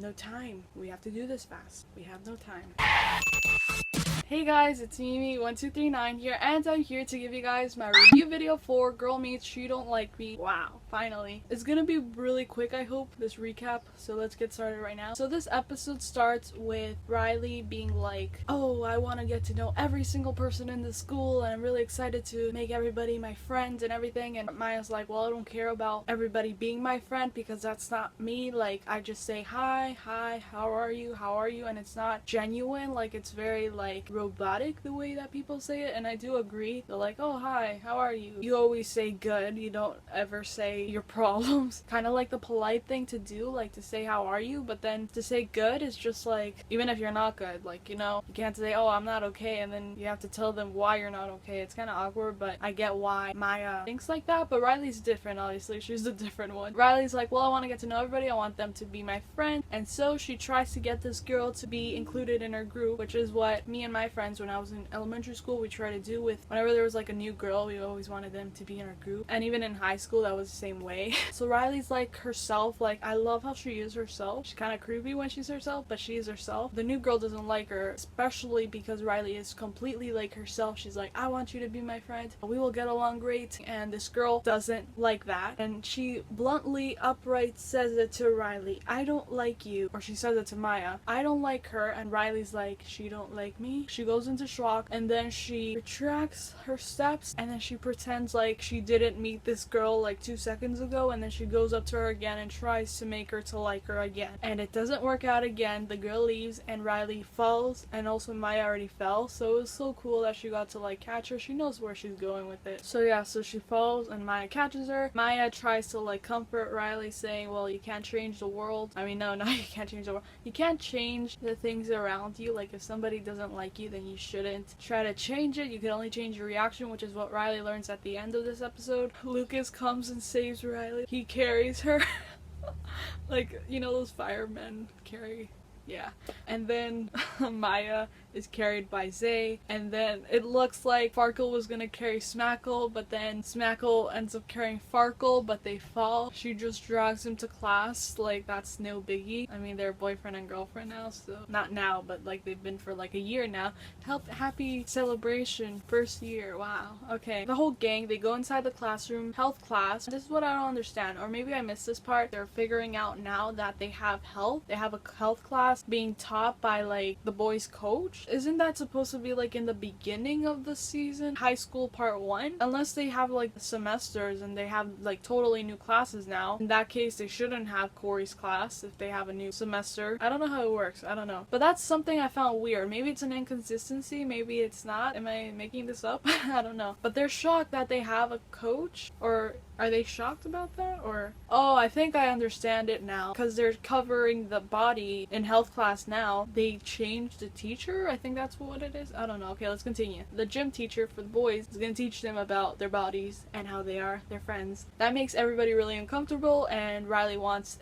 no time. We have to do this fast. We have no time. Hey guys, it's Mimi1239 here, and I'm here to give you guys my review video for Girl Meets She Don't Like Me. Wow, finally. It's gonna be really quick, I hope, this recap, so let's get started right now. So this episode starts with Riley being like, oh, I want to get to know every single person in the school, and I'm really excited to make everybody my friend and everything, and Maya's like, well, I don't care about everybody being my friend because that's not me. Like, I just say hi, how are you, and it's not genuine. Like, it's very like robotic the way that people say it, and I do agree. They're like, oh, hi, how are you? You always say good. You don't ever say your problems. Kind of like the polite thing to do, like to say how are you, but then to say good is just like, even if you're not good, like, you know, you can't say, oh, I'm not okay, and then you have to tell them why you're not okay. It's kind of awkward, but I get why Maya thinks like that. But Riley's different, obviously. She's the different one. Riley's like, well, I want to get to know everybody. I want them to be my friend, and so she tries to get this girl to be included in her group, which is what me and my friends, when I was in elementary school, we try to do with whenever there was like a new girl. We always wanted them to be in our group, and even in high school that was the same way. So Riley's like herself. Like, I love how she is herself. She's kind of creepy when she's herself, but she is herself. The new girl doesn't like her, especially because Riley is completely like herself. She's like, I want you to be my friend, we will get along great, and this girl doesn't like that, and she bluntly upright says it to Riley, I don't like you. Or she says it to Maya, I don't like her, and Riley's like, she don't like me. She goes into shock, and then she retracts her steps, and then she pretends like she didn't meet this girl like 2 seconds ago, and then she goes up to her again and tries to make her to like her again, and it doesn't work out again. The girl leaves and Riley falls, and also Maya already fell, so it was so cool that she got to like catch her. She knows where she's going with it. So yeah, so she falls and Maya catches her. Maya tries to like comfort Riley, saying, well, you can't change the world. I mean, no, you can't change the world. You can't change the things around you. Like, if somebody doesn't like you, then you shouldn't try to change it. You can only change your reaction, which is what Riley learns at the end of this episode. Lucas comes and saves Riley. He carries her. Like, you know, those firemen carry. Yeah. And then Maya is carried by Zay, and then it looks like Farkle was gonna carry Smackle, but then Smackle ends up carrying Farkle, but they fall. She just drags him to class, like, that's no biggie. I mean, they're boyfriend and girlfriend now, so not now, but like they've been for like a year now. Happy celebration, first year, wow. Okay, the whole gang, they go inside the classroom, health class. This is what I don't understand, or maybe I missed this part. They're figuring out now that they have health. They have a health class being taught by like the boys' coach. Isn't that supposed to be like in the beginning of the season, high school part 1? Unless they have like semesters and they have like totally new classes now. In that case, they shouldn't have Corey's class if they have a new semester. I don't know how it works, I don't know, but that's something I found weird. Maybe it's an inconsistency, maybe it's not. Am I making this up? I don't know, but they're shocked that they have a coach. Or are they shocked about that? Or, oh, I think I understand it now, because they're covering the body in health class now. They changed the teacher? I think that's what it is. I don't know. Okay, let's continue. The gym teacher for the boys is going to teach them about their bodies and how they are their friends. That makes everybody really uncomfortable, and Riley wants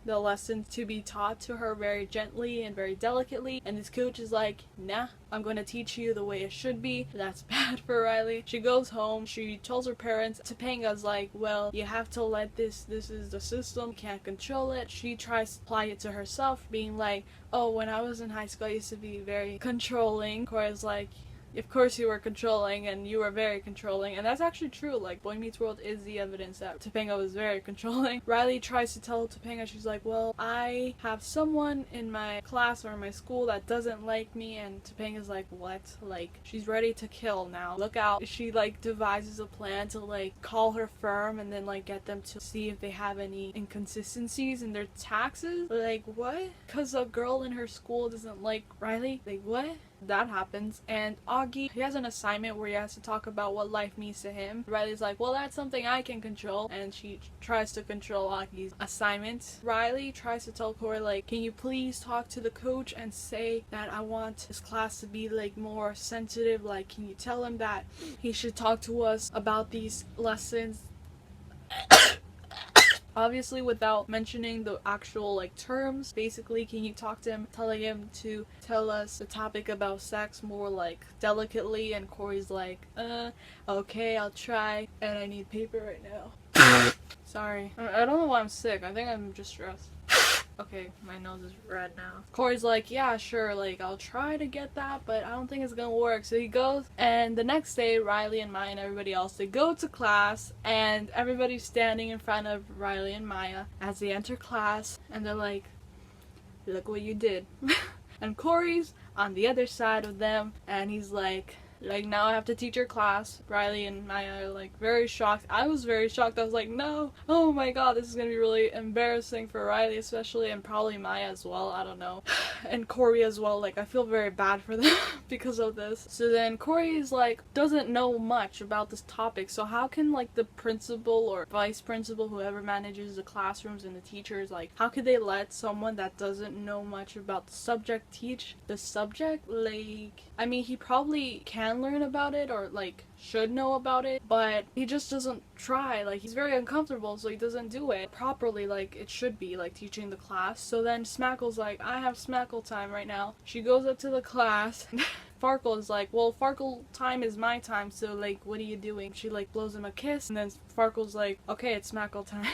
the lesson to be taught to her very gently and very delicately, and this coach is like, nah, I'm going to teach you the way it should be. That's bad for Riley. She goes home, she tells her parents. Topanga's like, well, you have to let this is the system, you can't control it. She tries to apply it to herself, being like, oh, when I was in high school I used to be very controlling. Corey's like, of course you were controlling, and you were very controlling, and that's actually true. Like, Boy Meets World is the evidence that Topanga was very controlling. Riley tries to tell Topanga, she's like, well, I have someone in my class or in my school that doesn't like me, and Topanga's like, what? Like, she's ready to kill now. Look out. She like devises a plan to like call her firm and then like get them to see if they have any inconsistencies in their taxes. Like, what? Because a girl in her school doesn't like Riley? Like, what? That happens. And Augie, he has an assignment where he has to talk about what life means to him. Riley's like, well, that's something I can control, and she tries to control Augie's assignment. Riley tries to tell Corey, like, can you please talk to the coach and say that I want this class to be like more sensitive? Like, can you tell him that he should talk to us about these lessons? Obviously without mentioning the actual like terms. Basically, can you talk to him, telling him to tell us the topic about sex more like delicately? And Corey's like, okay, I'll try, and I need paper right now. Sorry, I don't know why I'm sick. I think I'm just stressed. Okay, my nose is red now. Corey's like, yeah, sure, like, I'll try to get that, but I don't think it's gonna work. So he goes, and the next day, Riley and Maya and everybody else, they go to class, and everybody's standing in front of Riley and Maya as they enter class, and they're like, look what you did. And Corey's on the other side of them, and he's like, now I have to teach your class. Riley and Maya are like very shocked. I was very shocked. I was like, no, oh my god, this is gonna be really embarrassing for Riley especially, and probably Maya as well, I don't know. And Corey as well, like I feel very bad for them because of this. So then Corey is like, doesn't know much about this topic, so how can like the principal or vice principal, whoever manages the classrooms and the teachers, like how could they let someone that doesn't know much about the subject teach the subject? Like, I mean, he probably can learn about it or like should know about it, but he just doesn't try. Like, he's very uncomfortable, so he doesn't do it properly like it should be, like teaching the class. So then Smackle's like, I have Smackle time right now. She goes up to the class. Farkle is like, well, Farkle time is my time, so like what are you doing? She like blows him a kiss, and then Farkle's like, okay, it's Smackle time.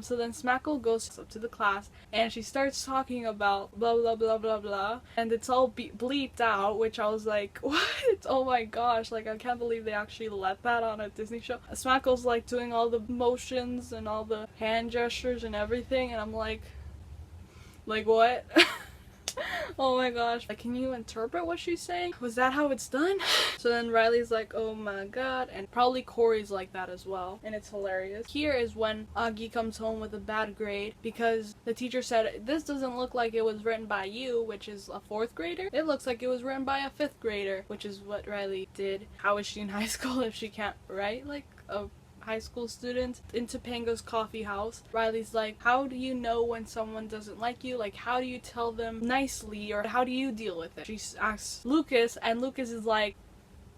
So then Smackle goes up to the class and she starts talking about blah blah blah blah blah, and it's all bleeped out, which I was like, what? Oh my gosh, like I can't believe they actually let that on a Disney show. Smackle's like doing all the motions and all the hand gestures and everything, and I'm like what? Oh my gosh, like, can you interpret what she's saying? Was that how it's done? So then Riley's like, oh my god, and probably Corey's like that as well, and it's hilarious. Here is when Augie comes home with a bad grade because the teacher said, this doesn't look like it was written by you, which is a 4th grader. It looks like it was written by a 5th grader, which is what Riley did. How is she in high school if she can't write like a high school student? In Topanga's coffee house, Riley's like, how do you know when someone doesn't like you? Like, how do you tell them nicely, or how do you deal with it? She asks Lucas, and Lucas is like,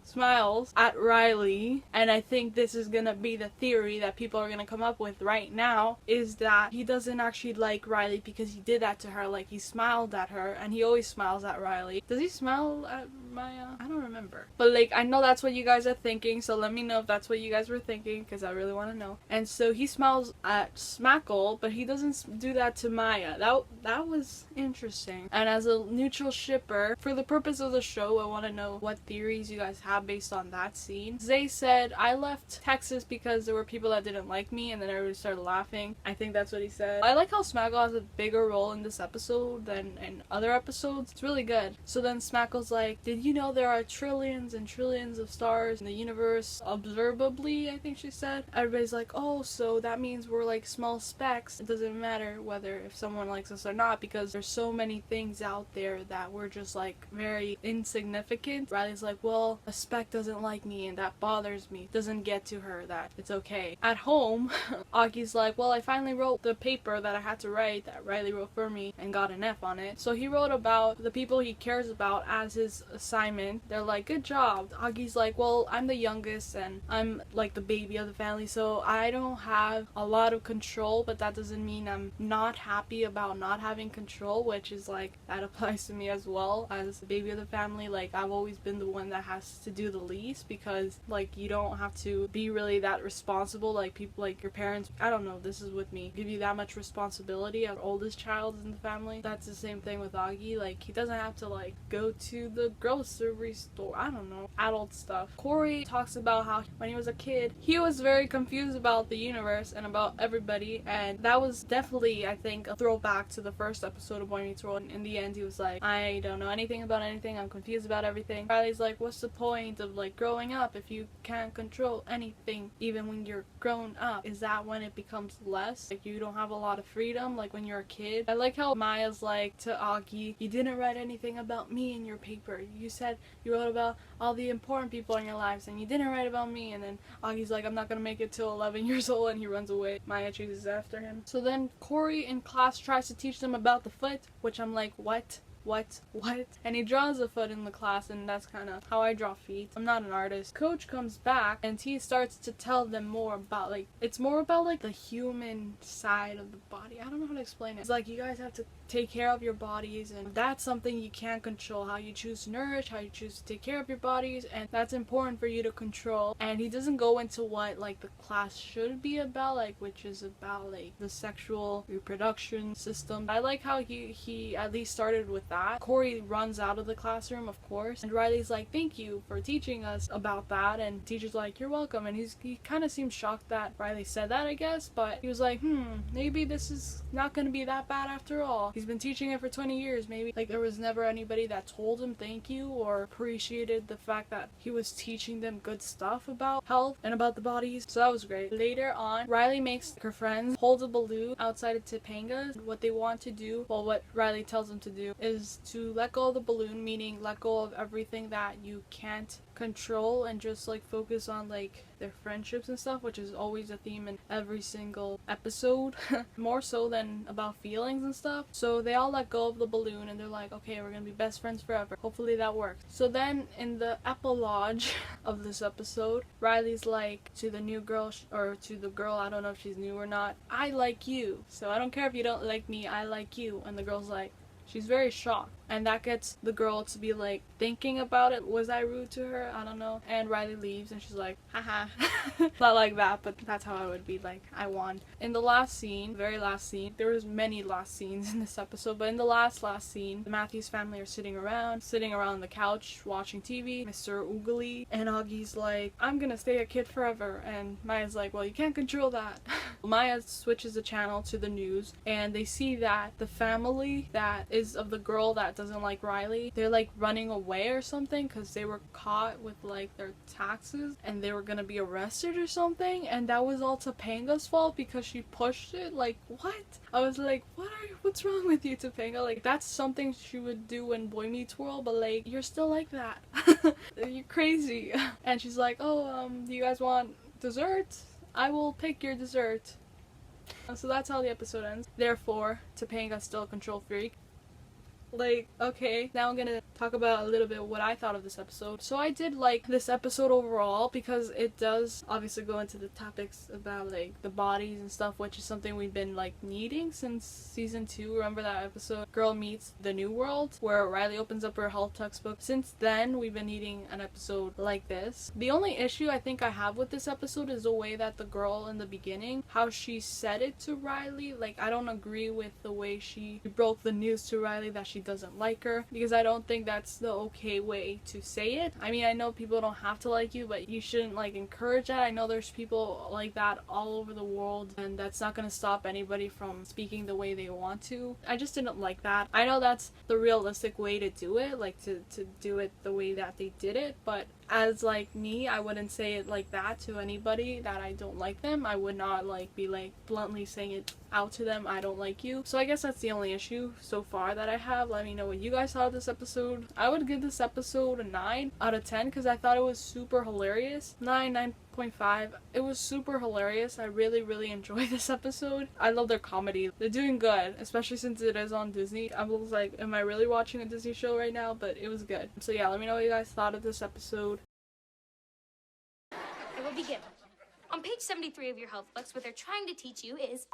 smiles at Riley, and I think this is gonna be the theory that people are gonna come up with right now, is that he doesn't actually like Riley because he did that to her. Like, he smiled at her, and he always smiles at Riley. Does he smile at Maya? I don't remember, but like, I know that's what you guys are thinking, so let me know if that's what you guys were thinking, because I really want to know. And so he smiles at Smackle, but he doesn't do that to Maya. That was interesting. And as a neutral shipper, for the purpose of the show, I want to know what theories you guys have based on that scene. Zay said, I left Texas because there were people that didn't like me, and then everybody started laughing. I think that's what he said. I like how Smackle has a bigger role in this episode than in other episodes. It's really good. So then Smackle's like, did you know there are trillions and trillions of stars in the universe observably, I think she said. Everybody's like, oh, so that means we're like small specks. It doesn't matter whether if someone likes us or not, because there's so many things out there that we're just like very insignificant. Riley's like, well, a speck doesn't like me, and that bothers me. Doesn't get to her that it's okay. At home, Augie's like, well, I finally wrote the paper that I had to write that Riley wrote for me and got an F on it. So he wrote about the people he cares about as his assignment. They're like, good job. Augie's like, well, I'm the youngest and I'm like the baby of the family, so I don't have a lot of control, but that doesn't mean I'm not happy about not having control, which is like, that applies to me as well as the baby of the family. Like, I've always been the one that has to do the least, because like, you don't have to be really that responsible. Like, people like your parents, I don't know, this is with me, give you that much responsibility as oldest child in the family. That's the same thing with Augie. Like, he doesn't have to like go to the grocery store, I don't know, adult stuff. Corey talks about how when he was a kid, he was very confused about the universe and about everybody, and that was definitely, I think, a throwback to the first episode of Boy Meets World. In the end, he was like, I don't know anything about anything, I'm confused about everything. Riley's like, what's the point of like growing up if you can't control anything even when you're grown up? Is that when it becomes less, like you don't have a lot of freedom like when you're a kid? I like how Maya's like to Augie, you didn't write anything about me in your paper. You said you wrote about all the important people in your lives and you didn't write about me. And then Augie's like, I'm not gonna make it till 11 years old, and he runs away. Maya chases after him. So then Corey in class tries to teach them about the foot, which I'm like, what? what? And he draws a foot in the class, and that's kind of how I draw feet. I'm not an artist. Coach comes back and he starts to tell them more about, like, it's more about like the human side of the body. I don't know how to explain it. It's like you guys have to take care of your bodies, and that's something you can't control. How you choose to nourish, how you choose to take care of your bodies, and that's important for you to control. And he doesn't go into what like the class should be about, like, which is about like the sexual reproduction system. I like how he at least started with that. Corey runs out of the classroom, of course, and Riley's like, thank you for teaching us about that, and teacher's like, you're welcome. And he kind of seems shocked that Riley said that, I guess, but he was like, maybe this is not gonna be that bad after all. He's been teaching it for 20 years. Maybe like there was never anybody that told him thank you or appreciated the fact that he was teaching them good stuff about health and about the bodies. So that was great. Later on, Riley makes her friends hold a balloon outside of Topanga's. What they want to do, well, what Riley tells them to do, is to let go of the balloon, meaning let go of everything that you can't control and just like focus on like their friendships and stuff, which is always a theme in every single episode. More so than about feelings and stuff. So they all let go of the balloon and they're like, okay, we're gonna be best friends forever. Hopefully that works. So then in the epilogue of this episode, Riley's like to the new girl, or to the girl, I don't know if she's new or not, I like you, so I don't care if you don't like me, I like you. And the girl's like, she's very shocked, and that gets the girl to be like thinking about it. Was I rude to her? I don't know. And Riley leaves and she's like, haha. Not like that, but that's how I would be, like, I won. In the last scene, very last scene, there was many last scenes in this episode, but in the last scene, the Matthews family are sitting around the couch watching TV. Mr. Oogly and Augie's like, I'm gonna stay a kid forever, and Maya's like, well, you can't control that. Maya switches the channel to the news, and they see that the family that is of the girl that doesn't like Riley, they're like running away or something because they were caught with like their taxes and they were gonna be arrested or something, and that was all Topanga's fault because she pushed it. Like, what? I was like, what's wrong with you, Topanga? Like, that's something she would do in Boy Meets World, but like, you're still like that. You're crazy. And she's like, oh, do you guys want dessert? I will pick your dessert. So that's how the episode ends. Therefore, Topanga's still a control freak. Like, okay, now I'm gonna talk about a little bit what I thought of this episode. So I did like this episode overall because it does obviously go into the topics about like the bodies and stuff, which is something we've been like needing since season 2. Remember that episode, Girl Meets the New World, where Riley opens up her health textbook? Since then, we've been needing an episode like this. The only issue I think I have with this episode is the way that the girl in the beginning, how she said it to Riley. Like, I don't agree with the way she broke the news to Riley that she doesn't like her, because I don't think that's the okay way to say it. I mean, I know people don't have to like you, but you shouldn't like encourage that. I know there's people like that all over the world, and that's not gonna stop anybody from speaking the way they want to. I just didn't like that. I know that's the realistic way to do it, like to do it the way that they did it, but as like me, I wouldn't say it like that to anybody that I don't like them. I would not like be like bluntly saying it out to them, I don't like you. So I guess that's the only issue so far that I have. Let me know what you guys thought of this episode. I would give this episode a 9 out of 10 because I thought it was super hilarious. 9.5. It was super hilarious. I really enjoyed this episode. I love their comedy. They're doing good, especially since it is on Disney. I was like, am I really watching a Disney show right now? But it was good. So yeah, let me know what you guys thought of this episode. I will begin. On page 73 of your health books, what they're trying to teach you is...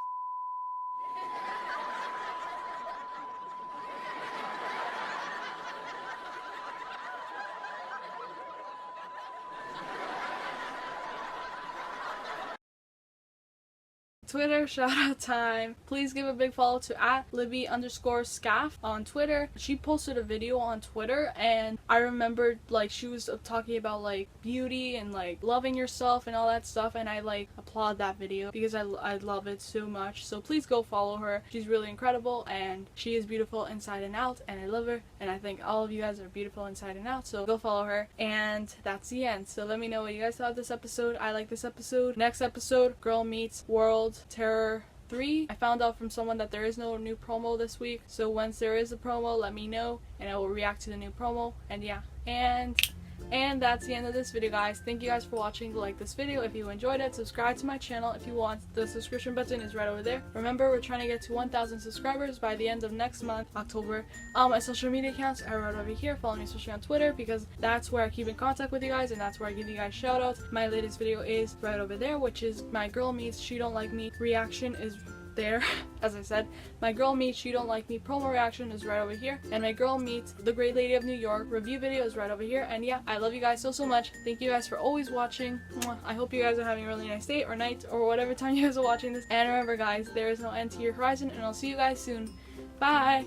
Twitter shout out time. Please give a big follow to @Libby_Scaff on Twitter. She posted a video on Twitter, and I remembered like she was talking about like beauty and like loving yourself and all that stuff, and I like applaud that video because I love it so much. So please go follow her. She's really incredible and she is beautiful inside and out, and I love her, and I think all of you guys are beautiful inside and out, so go follow her. And that's the end. So let me know what you guys thought of this episode. I like this episode. Next episode, Girl Meets World Terror 3. I found out from someone that there is no new promo this week, so once there is a promo, let me know and I will react to the new promo. And yeah, and And that's the end of this video, guys. Thank you guys for watching. Like this video if you enjoyed it. Subscribe to my channel if you want. The subscription button is right over there. Remember, we're trying to get to 1,000 subscribers by the end of next month, October. My social media accounts are right over here. Follow me especially on Twitter because that's where I keep in contact with you guys and that's where I give you guys shout outs. My latest video is right over there, which is my Girl Meets She Don't Like Me reaction is there. As I said, my Girl Meets She Don't Like Me promo reaction is right over here, and my Girl Meets The Great Lady of New York review video is right over here. And yeah, I love you guys so much. Thank you guys for always watching. I hope you guys are having a really nice day or night or whatever time you guys are watching this. And remember guys, there is no end to your horizon, and I'll see you guys soon. Bye!